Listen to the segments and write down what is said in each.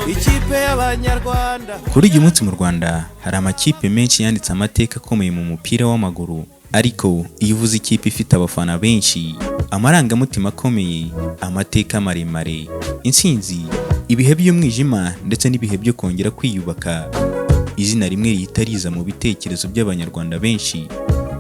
ikipe y'abanyarwanda. Kuri uyu munsi mu Rwanda hari amakipe menshi yanditse amateka akomeye mu mupira w'amaguru, ariko iyo uvuze ikipe ifite abafana benshi, amarangamutima akomeye, amateka maremare, intsinzi, ibihe by'umwijima ndetse n'ibihe byo kongera kwiyubaka, izina rimwe rihita riza mu bitekerezo by'abanyarwanda benshi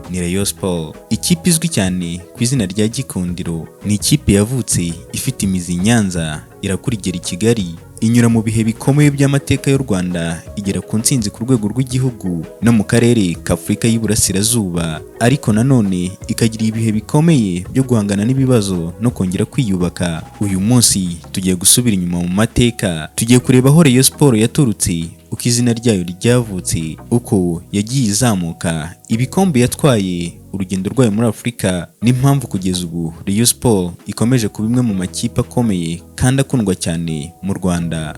ni Rayon Sport. Ikipe izwi cyane ku izina rya Gikundiro, ni ikipe yavutse ifite imizi i Nyanza, irakurigera i Kigali, inyura mu bihe bikomeye by'amateka y'u Rwanda, igera ku ntsinzi ku rwego rw'igihugu no mu karere k'Afurika y'Iburasirazuba, ariko nanone ikagira ibihe bikomeye byo guhangana n'ibibazo no kongera kwiyubaka. Uyu munsi tugiye gusubira inyuma mu mateka, tugiye kureba aho Rayon Sport yaturutse, uko izina ryayo ryavutse, uko yagiye izamuka, ibikombe yatwaye, urugendo rwayo muri Afurika, n'impamvu kugeza ubu Rayon Sport ikomeje kuba imwe mu makipe akomeye kandi akundwa cyane mu Rwanda.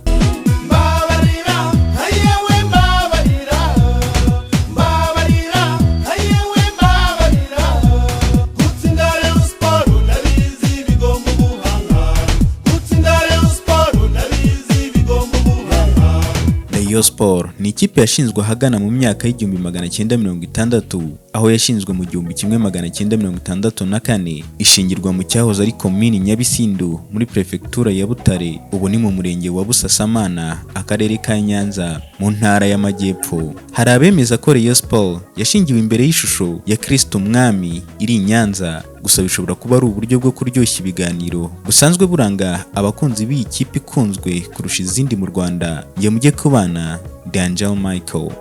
Rayon Sport ni ikipe yashinzwe ahagana mu myaka y'1960, aho yashinzwe mu 1964, ishingirwa mu cyahoze ari komini Nyabisindu muri prefectura ya Butare, ubu ni mu murenge wa Busasamana, akarere ka Nyanza, mu ntara y'Amajyepfo. Hari abemeza ko Rayon Sport yashingiwe imbere y'ishusho ya Kristo Umwami iri i Nyanza, gusa bishobora kuba ari uburyo bwo kuryoshya ibiganiro busanzwe buranga abakunzi b'iyi kipe ikunzwe kurusha izindi mu Rwanda. Njye mujye kubana Daniel Michael.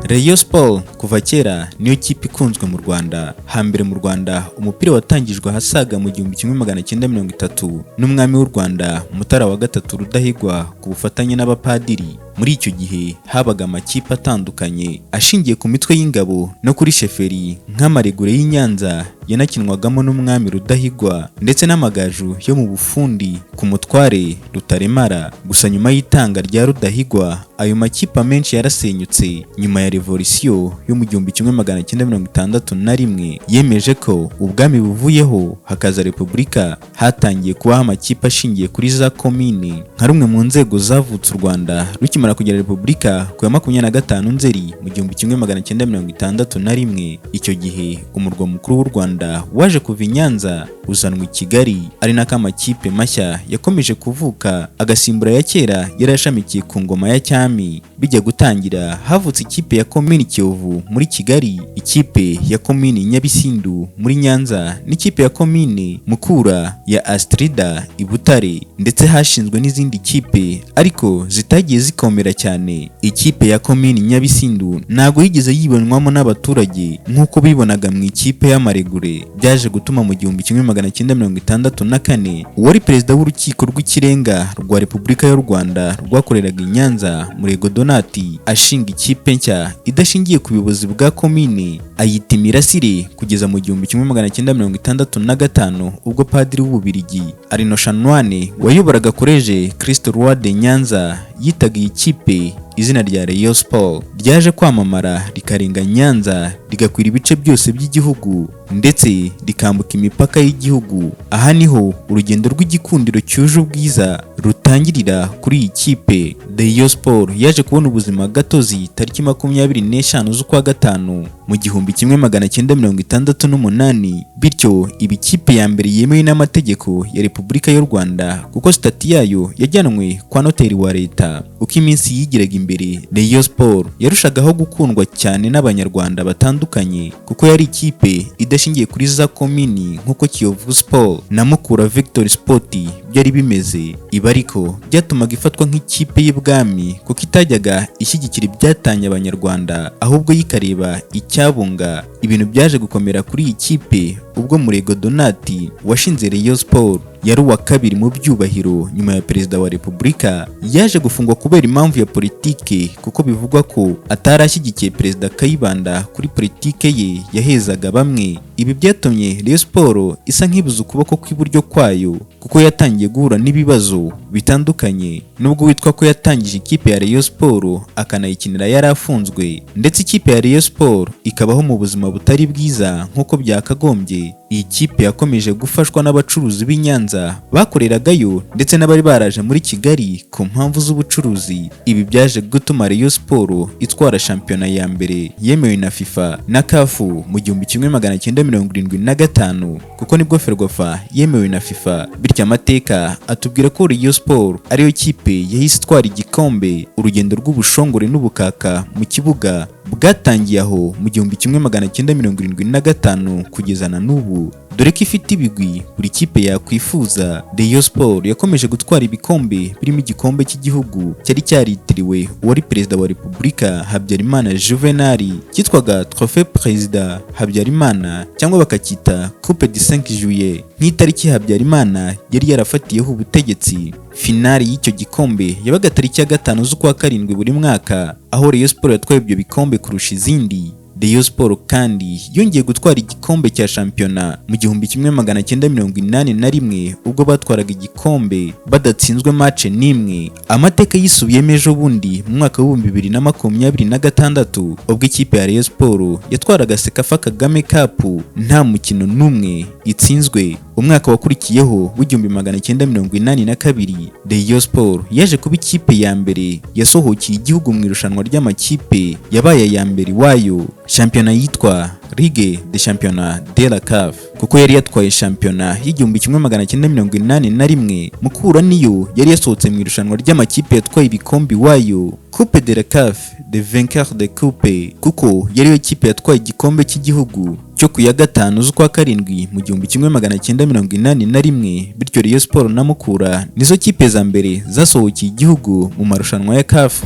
Rayon Sport kuva kera niyo kipe ikunzwe mu Rwanda. Hambere mu Rwanda umupira watangijwe ahasaga mu 1930 n'umwami w'u Rwanda Mutara wa gatatu Rudahigwa ku bufatanye n'abapadiri. Muri icyo gihe habaga amakipe atandukanye ashingiye ku mitwe y'ingabo no kuri sheferi, nk'amaregure y'i Nyanza yanakinwagamo n'umwami Rudahigwa, ndetse n'amagaju yo mu Bufundi ku mutware Rutaremara. Gusa nyuma y'itanga rya Rudahigwa ayo makipe menshi yarasenyutse. Nyuma ya revolisiyo yo mu 1961 yemeje ko ubwami buvuyeho hakaza repubulika, hatangiye kubaho amakipe ashingiye kuri za komini nka rumwe mu nzego zavutse u Rwanda rukimara kugira repubulika ku ya 25 Nzeri mu 1961. Icyo gihe umurwa mukuru w'u Rwanda waje kuva i Nyanza uzanwa i Kigali, ari nako amakipe mashya yakomeje kuvuka agasimbura ya kera yari yashamikiye ku ngoma ya cyami. Bijya gutangira havutse ikipe ya komini Kiyovu muri Kigali, ikipe ya komini Nyabisindu muri Nyanza, n'ikipe ya komini Mukura ya Astrida i Butare, ndetse hashinzwe n'izindi kipe ariko zitagiye zikomera cyane. Ikipe ya komini Nyabisindu ntago yigeze yibonwamo n'abaturage nk'uko bibonaga mu ikipe y'amaregure. Byaje gutuma mu 1964 uwari perezida w'urukiko rw'ikirenga rwa Repubulika y'u Rwanda rwakoreraga i Nyanza, Murego Donati, ashinga ikipe nshya idashingiye ku buyobozi bwa komini, ayita Imirasire, kugeza mu 1965 ubwo padiri w'Ububirigi Arino Shanwane wayoboraga College Christ Roi de Nyanza yitaga iyi kipe izina rya Rayon Sport. Ryaje kwamamara rikarenga Nyanza, rigakwira ibice byose by'igihugu ndetse rikambuka imipaka y'igihugu. Aha niho urugendo rw'igikundiro cyuje ubwiza rutangirira kuri iyi kipe. Rayon Sport yaje kubona ubuzima gatozi tariki 25 z'ukwa gatanu mu 1968, bityo ibi kipe ya mbere yemewe n'amategeko ya Repubulika y'u Rwanda kuko stati yayo yajyanwe kwa noteri wa leta. Uko iminsi yigiraga imbere, Rayon Sport yarushagaho gukundwa cyane n'abanyarwanda batandukanye kuko yari ikipe idashingiye kuri za komini nk'uko Kiyovu Sport na Mukura Victory Sport byari bimeze. Ibi ariko byatumaga ifatwa nk'ikipe y'ibwami kuko itajyaga ishyigikira ibyatanye abanyarwanda, ahubwo yikareba icyabunga. Ibintu byaje gukomera kuri iyi kipe ubwo Murego Donati washinze Rayon Sport yari uwa kabiri mu byubahiro nyuma ya perezida wa Repubulika. Yaje gufungwa kubera impamvu ya politike kuko bivugwa ko atarashyigikiye perezida Kayibanda kuri politike ye yahezaga bamwe. Ibi byatumye Rayon Sport isa nk'ibuza ukuboko kw'iburyo kwayo kuko yatangiye guhura n'ibibazo bitandukanye. Nubwo witwa ko yatangije ikipe ya Rayon Sport akanayikinira yari afunzwe, ndetse ikipe ya Rayon Sport ikabaho mu buzima butari bwiza nk'uko byakagombye. gikombe. Iyi kipe yakomeje gufashwa n'abacuruzi b'i Nyanza bakoreragayo ndetse n'abari baraje muri Kigali ku mpamvu z'ubucuruzi. Ibi byaje gutuma Rayon Sport itwara shampiyona ya mbere yemewe na FIFA na CAF mu 1975 kuko nibwo Ferwafa yemewe na FIFA. Bityo amateka atubwira ko Rayon Sport ariyo kipe yahise itwara igikombe. Urugendo rw'ubushongore n'ubukaka mu kibuga bwatangiye aho mu 1975 kugeza na n'ubu, dore ko ifite ibigwi buri kipe yakwifuza. Rayon Sport yakomeje gutwara ibikombe birimo igikombe cy'igihugu cyari cyaritiriwe uwari perezida wa Repubulika Habyarimana Juvenal cyitwaga Trophée Président Habyarimana cyangwa bakacyita Coupe du 5 Juillet nk'itariki Habyarimana yari yarafatiyeho ubutegetsi. Finali y'icyo gikombe yabaga tariki ya 5 z'ukwa karindwi buri mwaka, aho Rayon Sport yatwaye ibyo bikombe kurusha izindi. Rayon Sport kandi yongeye gutwara igikombe cya shampiyona mu 1981 ubwo batwaraga igikombe badatsinzwe match n'imwe. Amateka yisubiyemo ejo bundi mu mwaka wa 2026 ubwo ikipe ya Rayon Sport yatwaraga Sekafa Kagame Cup nta mukino n'umwe itsinzwe. Umwaka wakurikiyeho w'1982 Rayon Sport yaje kuba ikipe ya mbere yasohokeye igihugu mu irushanwa ry'amakipe yabaye ya mbere YAYO, shampiyona yitwa Ligue des Championnats de la CAF, kuko yari yatwaye shampiyona y'1981. Mukura niyo yari yasohotse mu irushanwa ry'amakipe yatwaye ibikombe YAYO Coupe de la CAF de vainqueur de coupe, kuko yari yo kipe yatwaye igikombe cy'igihugu cyo ku ya 5 z'ukwa karindwi mu 1981. Bityo Rayon Sport na Mukura nizo kipe za mbere zasohokeye igihugu mu marushanwa ya CAF.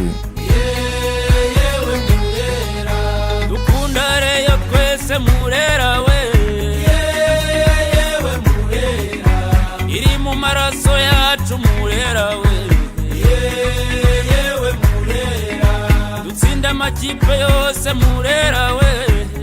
Murera we yewe Murera iri mu maraso yacu Murera we yewe Murera dutsinda amakipe yose Murera we.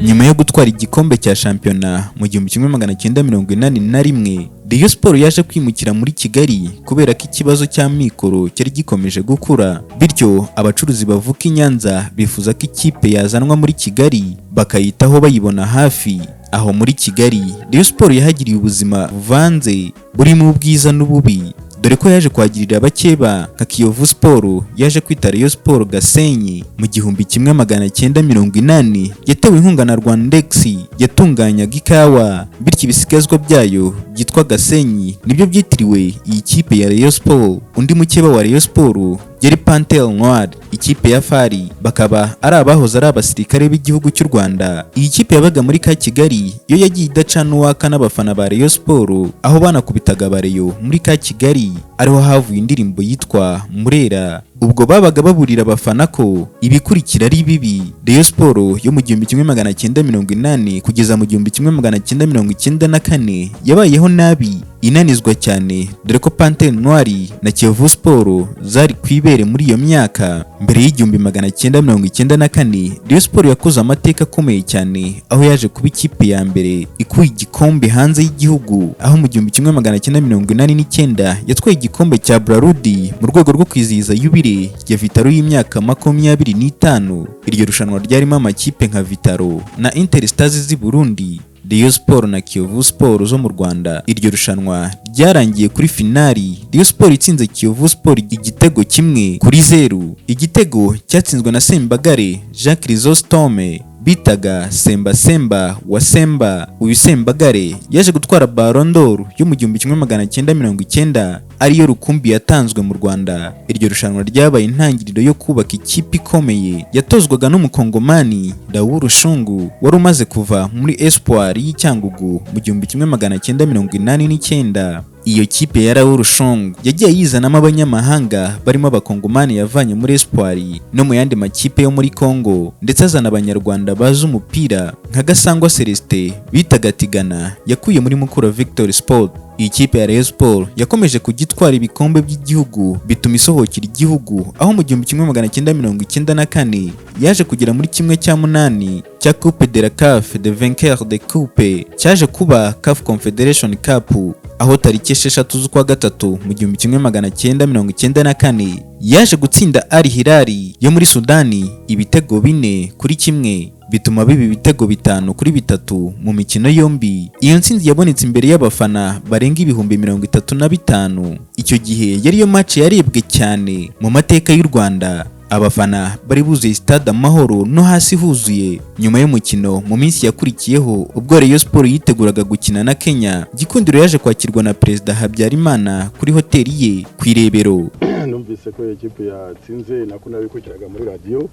Nyuma yo gutwara igikombe cya shampiyona mu 1981, Rayon Sport yaje kwimukira muri Kigali kubera ko ikibazo cya mikoro cyari gikomeje gukura. Bityo abacuruzi bavuka i Nyanza bifuza ko ikipe yazanwa muri Kigali bakayitaho bayibona hafi. Aho muri Kigali Rayon Sport yahagiriye ubuzima buvanze burimo ubwiza n'ububi, dore ko yaje kwagirira abakeba nka Kiyovu Sport yaje kwita Rayon Sport Gasenyi mu 1980. Yatewe inkunga na Rwandex yatunganyaga ikawa, bityo ibisigazwa byayo byitwa Gasenyi nibyo byitiriwe iyi kipe ya Rayon Sport. Undi mukeba wa Rayon Sport yari Panthère Noire, ikipe ya Fari, bakaba ari abahoze ari abasirikare b'igihugu cy'u Rwanda. Iyi kipe yabaga muri ka Kigali yo yagiye idacana uwaka n'abafana ba Rayon Sport, aho banakubitaga Rayon muri ka Kigali, ariho havuye indirimbo yitwa Murera. Ubwo babaga baburira abafana ko ibikurikira ari bibi. Rayon Sport yo mu 1980 kugeza mu 1994 yabayeho nabi, inanizwa cyane, dore ko Panthère Noire na Kiyovu Sport zari kwibere muri iyo myaka. Mbere y'1994 Rayon Sport yakoze amateka akomeye cyane, aho yaje kuba ikipe ya mbere ikuye igikombe hanze y'igihugu, aho mu 1989 yatwaye igikombe cya Brarudi mu rwego rwo kwizihiza yubile ya Vitaro y'imyaka 25. Iryo rushanwa ryarimo amakipe nka Vitaro na Interstars z'i Burundi, Rayon Sport na Kiyovu Sport zo mu Rwanda. Iryo rushanwa ryarangiye kuri finali Rayon Sport itsinze Kiyovu Sport igitego 1-0. Igitego cyatsinzwe na Sembagare Jean Chrysostome bitaga Semba wa Semba. Uyu Sembagare yaje gutwara Ballon d'Or yo mu 1990 ariyo rukumbi yatanzwe mu Rwanda. Iryo rushanwa ryabaye intangiriro yo kubaka ikipe ikomeye yatozwaga n'umukongomani Daoud Shungu wari umaze kuva muri Espoir y'Icyangugu mu 1989. Iyo kipe ya Daoud Shungu yagiye yizanamo abanyamahanga barimo abakongomani yavanye muri Espoir no mu yandi makipe yo muri Congo, ndetse azana abanyarwanda bazi umupira nka Gasangwa Celestin bitaga Tigana yakuye muri Mukura Victory Sport. Iyi kipe ya Rayon Sport yakomeje kugitwara ibikombe by'igihugu bituma isohokera igihugu, aho mu 1994 yaje kugera muri 1/8 cya Coupe de la CAF de vainqueur de coupe, cyaje kuba CAF Confederation Cup, aho tariki 6 z'ukwa gatatu mu 1994 yaje gutsinda Al Hilal yo muri Sudani ibitego 4-1. bituma biba ibitego 5-3 mu mikino yombi. Iyo ntsinzi yabonetse imbere y'abafana barenga ibihumbi 35. Icyo gihe yari yo match yarebwe cyane mu mateka y'u Rwanda. Abafana bari buzuye stade Amahoro no hasi huzuye. Nyuma y'umukino mu minsi yakurikiyeho ubwo Rayon Sport yiteguraga gukina na Kenya, Gikundiro yaje kwakirwa na Perezida Habyarimana kuri hoteli ye ku Irebero. Numvise ko ekipe yatsinze nako nabikurikiraga muri radio,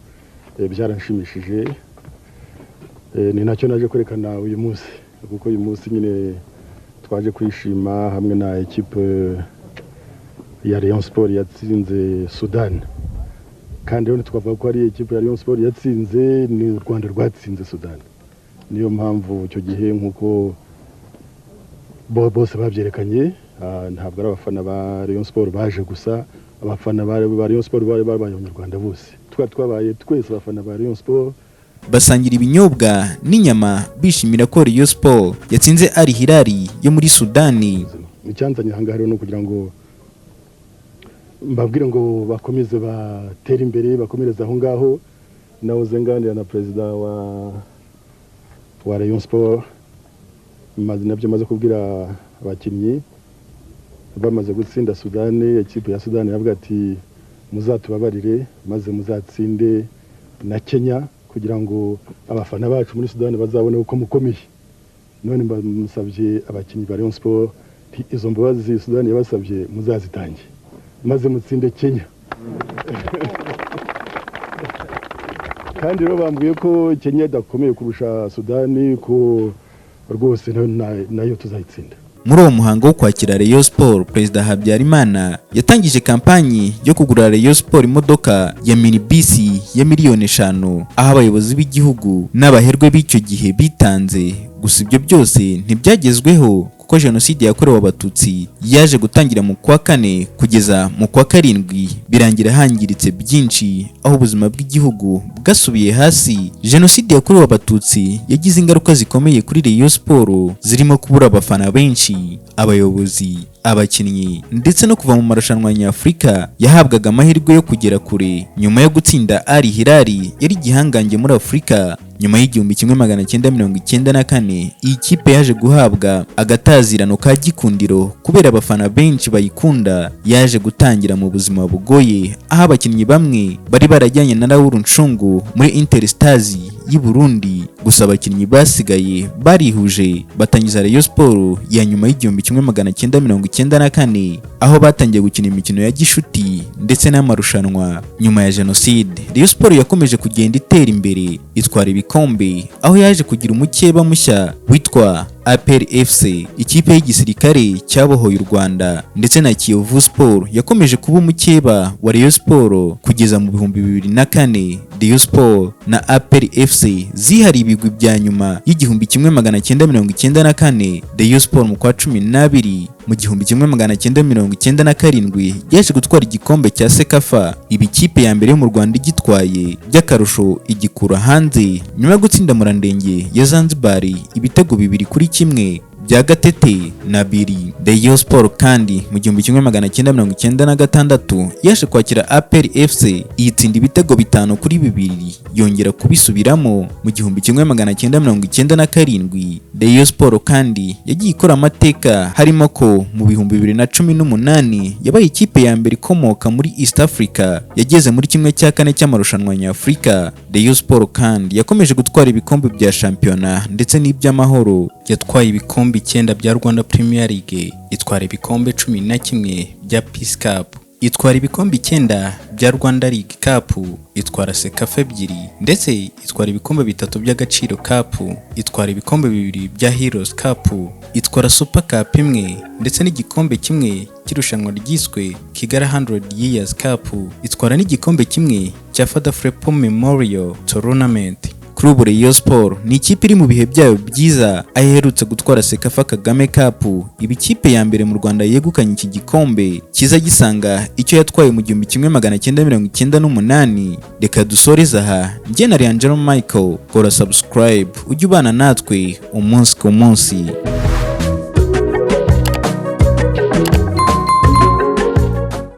byaranshimishije. Ni nacyo naje kwerekana uyu munsi, kuko uyu munsi nyine twaje kwishima hamwe na ekipe ya Rayon Sport yatsinze Sudan. Kandi rero twavuga ko ari ekipe ya Rayon Sport yatsinze, ni u Rwanda rwatsinze Sudan. Niyo mpamvu icyo gihe nkuko bose babyerekanye, ntabwo ari abafana ba Rayon Sport baje gusa, abafana ba Rayon Sport bari abanyarwanda bose. Twabaye twese abafana ba Rayon Sport basangira ibinyobwa n'inyama bishimira ko Rayon Sport yatsinze Al Hilal yo muri Sudani. Icyanzanye hanga rero no kugira ngo mbabwire ngo bakomeze batera imbere, bakomereza aho ngaho. Naho zenganira na Perezida wa Rayon Sport, nabyo maze kubwira abakinnyi bamaze gutsinda Sudani. Ekipe ya Sudani yavuga ati muzatubabarire maze muzatsinde na Kenya kugira ngo abafana bacu muri Sudani bazabone uko mukomeye. None musabye abakinnyi ba Rayon Sport izo mbabazi Sudani yabasabye muzazitange maze mutsinde Kenya. Kandi rero bambwiye ko Kenya dakomeye kurusha Sudani, ko rwose nayo tuzayitsinda. Muri uwo muhango wo kwakira Rayon Sport, Perezida Habyarimana yatangije kampanyi yo kugura Rayon Sport imodoka ya minibisi ya miliyoni 5, aho abayobozi b'igihugu n'abaherwe b'icyo gihe bitanze. Gusa ibyo byose ntibyagezweho kuko jenoside yakorewe abatutsi yaje gutangira mu kwa 4 kugeza mu kwa 7, birangira hangiritse byinshi, aho ubuzima bw'igihugu bwasubiye hasi. Jenoside yakorewe abatutsi yagize ingaruka zikomeye kuri Rayon Sport, zirimo kubura abafana benshi, abayobozi, abakinnyi, ndetse no kuva mu marushanwa nyafurika yahabwaga amahirwe yo kugera kure. Nyuma yo gutsinda Al Hilal yari gihangange muri Afrika, nyuma y'igihumbi 1994, iyi kipe yaje guhabwa agatazirano ka Gikundiro kubera abafana benshi bayikunda. Yaje gutangira mu buzima bugoye, aho abakinnyi bamwe bari barajyanye na Raoul Nshungu muri Interstars y'i Burundi. Gusa abakinnyi basigaye barihuje batangiza Rayon Sport ya nyuma y'igihumbi 1994, aho batangiye gukina imikino ya gishuti ndetse n'amarushanwa. Nyuma ya jenoside, Rayon Sport yakomeje kugenda itera imbere, itwara ibikombe, aho yaje kugira umukeba mushya witwa APR FC, ikipe y'igisirikare cyabohoye u Rwanda, ndetse na Kiyovu Sport yakomeje kuba umukeba wa Rayon Sport kugeza mu 2004. Rayon Sport na APR FC zihari ibigwi bya nyuma y'igihumbi 1994. Rayon Sport mu kwa 12 mu gihumbi 1997 yaje gutwara igikombe cya Sekafa, ibikipe ya mbere yo mu Rwanda igitwaye, by'akarusho igikura hanze nyuma yo gutsinda Murandenge ya Zanzibar ibitego 2-1 bya Gatete na Biri. Rayon Sport kandi mu gihumbi 1996 yaje kwakira APR FC, iyitsinda ibitego 5-2, yongera kubisubiramo mu gihumbi 1997. Rayon Sport kandi yagiye ikora amateka, harimo ko mu bihumbi 2018 yabaye ikipe ya mbere ikomoka muri East Africa yageze muri 1/4 cy'amarushanwa nyafurika. Rayon Sport kandi yakomeje gutwara ibikombe bya shampiyona ndetse n'iby'amahoro. Yatwaye ibikombe 9 bya Rwanda Premier League, itwara ibikombe 11 bya Peace Cup, itwara ibikombe 9 bya Rwanda League Cup, itwara Sekafa 2, ndetse itwara ibikombe 3 by'Agaciro Cup, itwara ibikombe 2 bya Heroes Cup, itwara Super Cup 1 ndetse n'igikombe 1 cy'irushanwa ryiswe Kigali 100 Years Cup, itwara n'igikombe 1 cya Father Frepo Memorial Tournament. Kuri ubu Rayon Sport ni ikipe iri mu bihe byayo byiza, aherutse gutwara Sekafa Kagame Cup, ibikipe ya mbere mu Rwanda yegukanye iki gikombe kiza gisanga icyo yatwaye mu 1998. Reka dusoreze aha. Njye na Angelo Michael, kora subscribe ujye ubana natwe umunsi ku munsi.